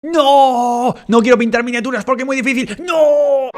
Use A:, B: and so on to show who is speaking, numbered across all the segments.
A: ¡No! ¡No quiero pintar miniaturas porque es muy difícil! ¡No!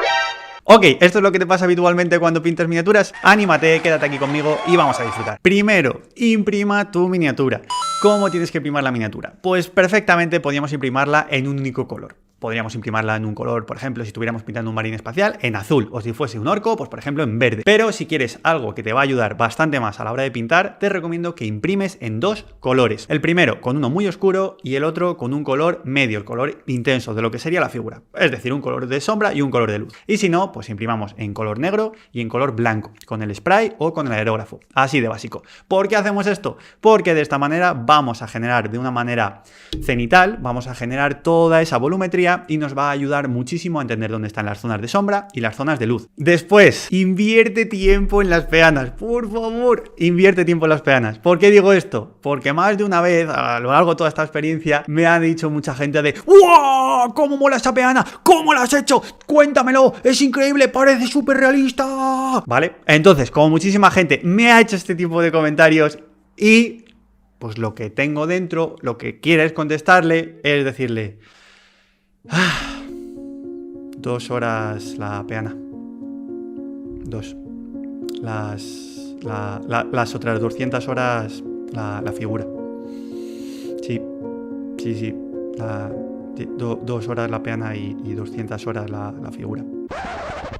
A: Ok, esto es lo que te pasa habitualmente cuando pintas miniaturas. Anímate, quédate aquí conmigo y vamos a disfrutar. Primero, imprima tu miniatura. ¿Cómo tienes que imprimir la miniatura? Pues perfectamente podríamos imprimirla en un único color. Podríamos imprimirla en un color, por ejemplo, si estuviéramos pintando un marín espacial, en azul, o si fuese un orco, pues por ejemplo en verde. Pero si quieres algo que te va a ayudar bastante más a la hora de pintar, te recomiendo que imprimes en dos colores. El primero con uno muy oscuro y el otro con un color medio, el color intenso de lo que sería la figura. Es decir, un color de sombra y un color de luz. Y si no, pues imprimamos en color negro y en color blanco, con el spray o con el aerógrafo. Así de básico. ¿Por qué hacemos esto? Porque de esta manera vamos a generar de una manera cenital, vamos a generar toda esa volumetría y nos va a ayudar muchísimo a entender dónde están las zonas de sombra y las zonas de luz. Después, invierte tiempo en las peanas, por favor, invierte tiempo en las peanas. ¿Por qué digo esto? Porque más de una vez, a lo largo de toda esta experiencia, me ha dicho mucha gente de ¡wow! ¿Cómo mola esta peana? ¿Cómo la has hecho? Cuéntamelo, es increíble, parece súper realista. ¿Vale? Entonces, como muchísima gente me ha hecho este tipo de comentarios y pues lo que tengo dentro, lo que quieres contestarle es decirle 2 horas la peana. 2. Las otras 200 horas la figura. Sí. 2 horas la peana y 200 horas la figura.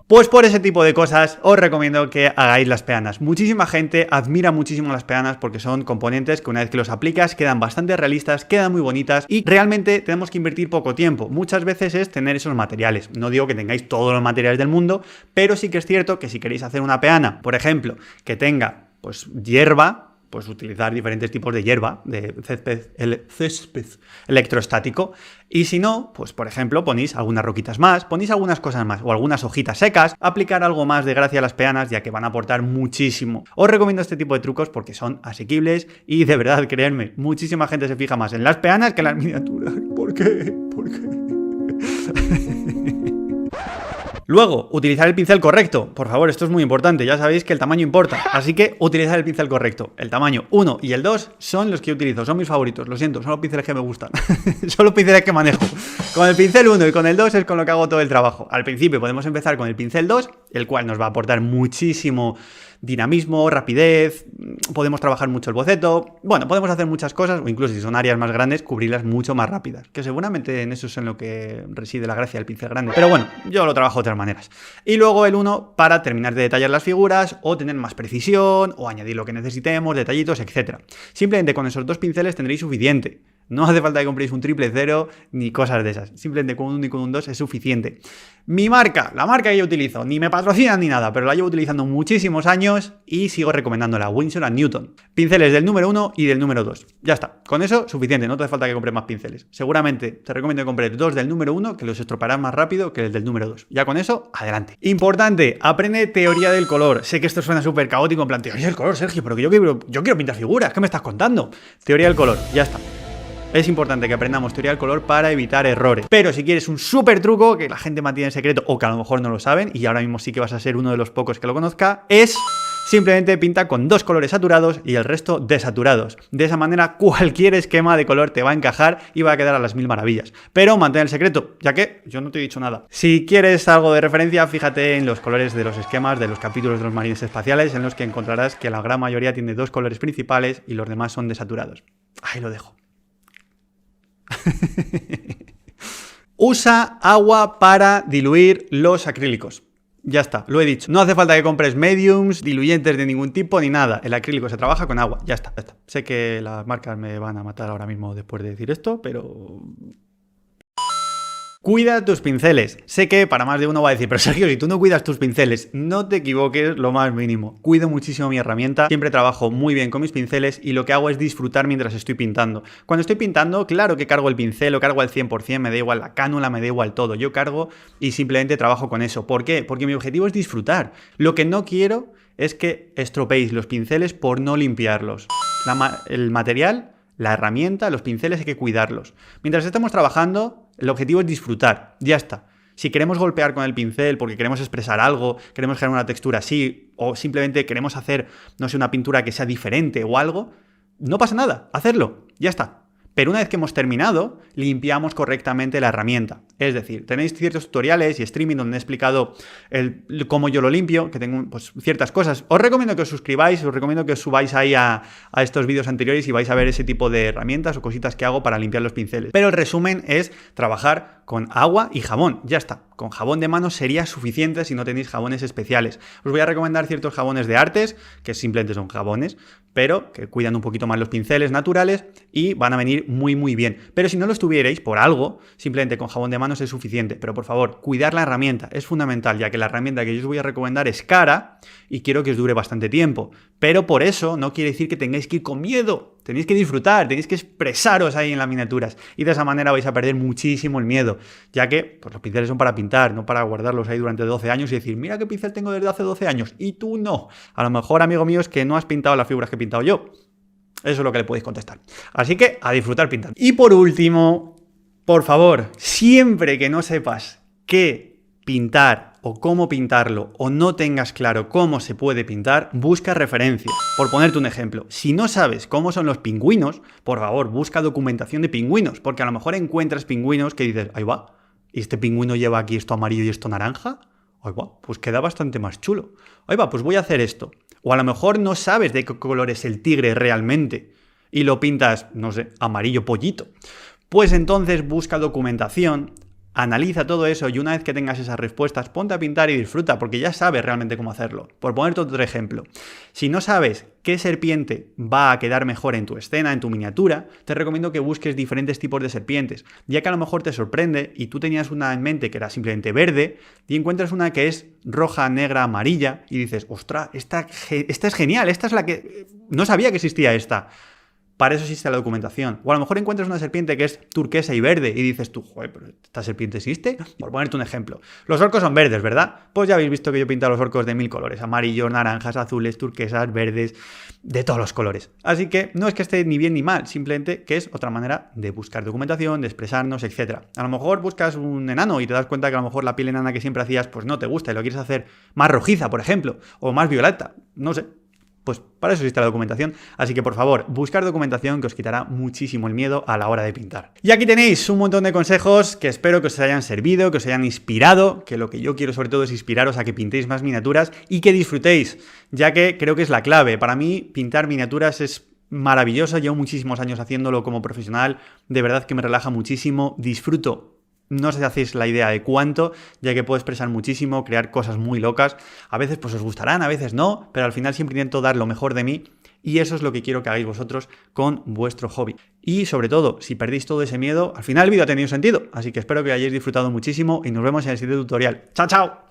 A: Pues por ese tipo de cosas os recomiendo que hagáis las peanas. Muchísima gente admira muchísimo las peanas porque son componentes que una vez que los aplicas quedan bastante realistas, quedan muy bonitas y realmente tenemos que invertir poco tiempo. Muchas veces es tener esos materiales. No digo que tengáis todos los materiales del mundo, pero sí que es cierto que si queréis hacer una peana, por ejemplo, que tenga pues hierba, pues utilizar diferentes tipos de hierba, de césped electrostático. Y si no, pues por ejemplo, ponéis algunas roquitas más, ponéis algunas cosas más o algunas hojitas secas, aplicar algo más de gracia a las peanas, ya que van a aportar muchísimo. Os recomiendo este tipo de trucos porque son asequibles y de verdad, créanme, muchísima gente se fija más en las peanas que en las miniaturas. ¿Por qué? ¿Por qué? Luego, utilizar el pincel correcto. Por favor, esto es muy importante, ya sabéis que el tamaño importa. Así que utilizar el pincel correcto. El tamaño 1 y el 2 son los que yo utilizo, son mis favoritos. Lo siento, son los pinceles que me gustan. Son los pinceles que manejo. Con el pincel 1 y con el 2 es con lo que hago todo el trabajo. Al principio podemos empezar con el pincel 2, el cual nos va a aportar muchísimo dinamismo, rapidez, podemos trabajar mucho el boceto, bueno, podemos hacer muchas cosas, o incluso si son áreas más grandes, cubrirlas mucho más rápidas, que seguramente en eso es en lo que reside la gracia del pincel grande, pero bueno, yo lo trabajo de otras maneras. Y luego el 1 para terminar de detallar las figuras, o tener más precisión, o añadir lo que necesitemos, detallitos, etc. Simplemente con esos dos pinceles tendréis suficiente. No hace falta que compréis un 000 ni cosas de esas. Simplemente con un 1 y con un 2 es suficiente. Mi marca, la marca que yo utilizo, ni me patrocinan ni nada, pero la llevo utilizando muchísimos años y sigo recomendándola, Winsor & Newton. Pinceles del número 1 y del número 2. Ya está, con eso suficiente, no te hace falta que compres más pinceles. Seguramente te recomiendo que compres 2 del número 1, que los estropearás más rápido que el del número 2. Ya con eso, adelante. Importante, aprende teoría del color. Sé que esto suena súper caótico, en plan, teoría del color, Sergio, pero que yo quiero pintar figuras, ¿qué me estás contando? Teoría del color, ya está. Es importante que aprendamos teoría del color para evitar errores. Pero si quieres un súper truco que la gente mantiene en secreto o que a lo mejor no lo saben, y ahora mismo sí que vas a ser uno de los pocos que lo conozca, es simplemente pinta con 2 colores saturados y el resto desaturados. De esa manera cualquier esquema de color te va a encajar y va a quedar a las mil maravillas. Pero mantén el secreto, ya que yo no te he dicho nada. Si quieres algo de referencia, fíjate en los colores de los esquemas de los capítulos de los marines espaciales, en los que encontrarás que la gran mayoría tiene 2 colores principales y los demás son desaturados. Ahí lo dejo. Usa agua para diluir los acrílicos. Ya está, lo he dicho. No hace falta que compres mediums, diluyentes de ningún tipo ni nada. El acrílico se trabaja con agua. Ya está, ya está. Sé que las marcas me van a matar ahora mismo después de decir esto, pero... Cuida tus pinceles. Sé que para más de uno va a decir, pero Sergio, si tú no cuidas tus pinceles, no te equivoques lo más mínimo. Cuido muchísimo mi herramienta, siempre trabajo muy bien con mis pinceles y lo que hago es disfrutar mientras estoy pintando. Cuando estoy pintando, claro que cargo el pincel, lo cargo al 100%, me da igual la cánula, me da igual todo. Yo cargo y simplemente trabajo con eso. ¿Por qué? Porque mi objetivo es disfrutar. Lo que no quiero es que estropeéis los pinceles por no limpiarlos. El material... La herramienta, los pinceles hay que cuidarlos. Mientras estamos trabajando, el objetivo es disfrutar. Ya está. Si queremos golpear con el pincel porque queremos expresar algo, queremos generar una textura así, o simplemente queremos hacer, no sé, una pintura que sea diferente o algo, no pasa nada. Hacerlo. Ya está. Pero una vez que hemos terminado, limpiamos correctamente la herramienta. Es decir, tenéis ciertos tutoriales y streaming donde he explicado cómo yo lo limpio, que tengo pues, ciertas cosas. Os recomiendo que os suscribáis, os recomiendo que os subáis ahí a estos vídeos anteriores y vais a ver ese tipo de herramientas o cositas que hago para limpiar los pinceles. Pero el resumen es trabajar con agua y jabón. Ya está. Con jabón de mano sería suficiente si no tenéis jabones especiales. Os voy a recomendar ciertos jabones de Artes, que simplemente son jabones, pero que cuidan un poquito más los pinceles naturales y van a venir muy bien. Pero si no los tuvierais por algo, simplemente con jabón de manos es suficiente. Pero por favor, cuidar la herramienta es fundamental, ya que la herramienta que yo os voy a recomendar es cara y quiero que os dure bastante tiempo. Pero por eso no quiere decir que tengáis que ir con miedo. Tenéis que disfrutar, tenéis que expresaros ahí en las miniaturas y de esa manera vais a perder muchísimo el miedo, ya que pues, los pinceles son para pintar, no para guardarlos ahí durante 12 años y decir, mira qué pincel tengo desde hace 12 años y tú no. A lo mejor, amigo mío, es que no has pintado las figuras que he pintado yo. Eso es lo que le podéis contestar. Así que a disfrutar pintando. Y por último, por favor, siempre que no sepas qué pintar o cómo pintarlo o no tengas claro cómo se puede pintar, busca referencias. Por ponerte un ejemplo, si no sabes cómo son los pingüinos, por favor, busca documentación de pingüinos, porque a lo mejor encuentras pingüinos que dices, ahí va, ¿y este pingüino lleva aquí esto amarillo y esto naranja? Ahí va, pues queda bastante más chulo. Ahí va, pues voy a hacer esto. O a lo mejor no sabes de qué color es el tigre realmente y lo pintas, no sé, amarillo pollito. Pues entonces busca documentación, analiza todo eso y una vez que tengas esas respuestas, ponte a pintar y disfruta, porque ya sabes realmente cómo hacerlo. Por ponerte otro ejemplo, si no sabes qué serpiente va a quedar mejor en tu escena, en tu miniatura, te recomiendo que busques diferentes tipos de serpientes, ya que a lo mejor te sorprende y tú tenías una en mente que era simplemente verde y encuentras una que es roja, negra, amarilla y dices, ostras, esta es genial, esta es la que... No sabía que existía esta. Para eso existe la documentación. O a lo mejor encuentras una serpiente que es turquesa y verde y dices tú, joder, pero ¿esta serpiente existe? Por ponerte un ejemplo. Los orcos son verdes, ¿verdad? Pues ya habéis visto que yo pinto a los orcos de 1000 colores. Amarillos, naranjas, azules, turquesas, verdes, de todos los colores. Así que no es que esté ni bien ni mal, simplemente que es otra manera de buscar documentación, de expresarnos, etc. A lo mejor buscas un enano y te das cuenta que a lo mejor la piel enana que siempre hacías pues no te gusta y lo quieres hacer más rojiza, por ejemplo, o más violeta, no sé. Pues para eso existe la documentación, así que por favor, buscar documentación que os quitará muchísimo el miedo a la hora de pintar. Y aquí tenéis un montón de consejos que espero que os hayan servido, que os hayan inspirado, que lo que yo quiero sobre todo es inspiraros a que pintéis más miniaturas y que disfrutéis, ya que creo que es la clave. Para mí, pintar miniaturas es maravilloso, llevo muchísimos años haciéndolo como profesional, de verdad que me relaja muchísimo, disfruto. No os hacéis la idea de cuánto, ya que puedo expresar muchísimo, crear cosas muy locas. A veces pues os gustarán, a veces no, pero al final siempre intento dar lo mejor de mí y eso es lo que quiero que hagáis vosotros con vuestro hobby. Y sobre todo, si perdéis todo ese miedo, al final el vídeo ha tenido sentido. Así que espero que hayáis disfrutado muchísimo y nos vemos en el siguiente tutorial. ¡Chao, chao!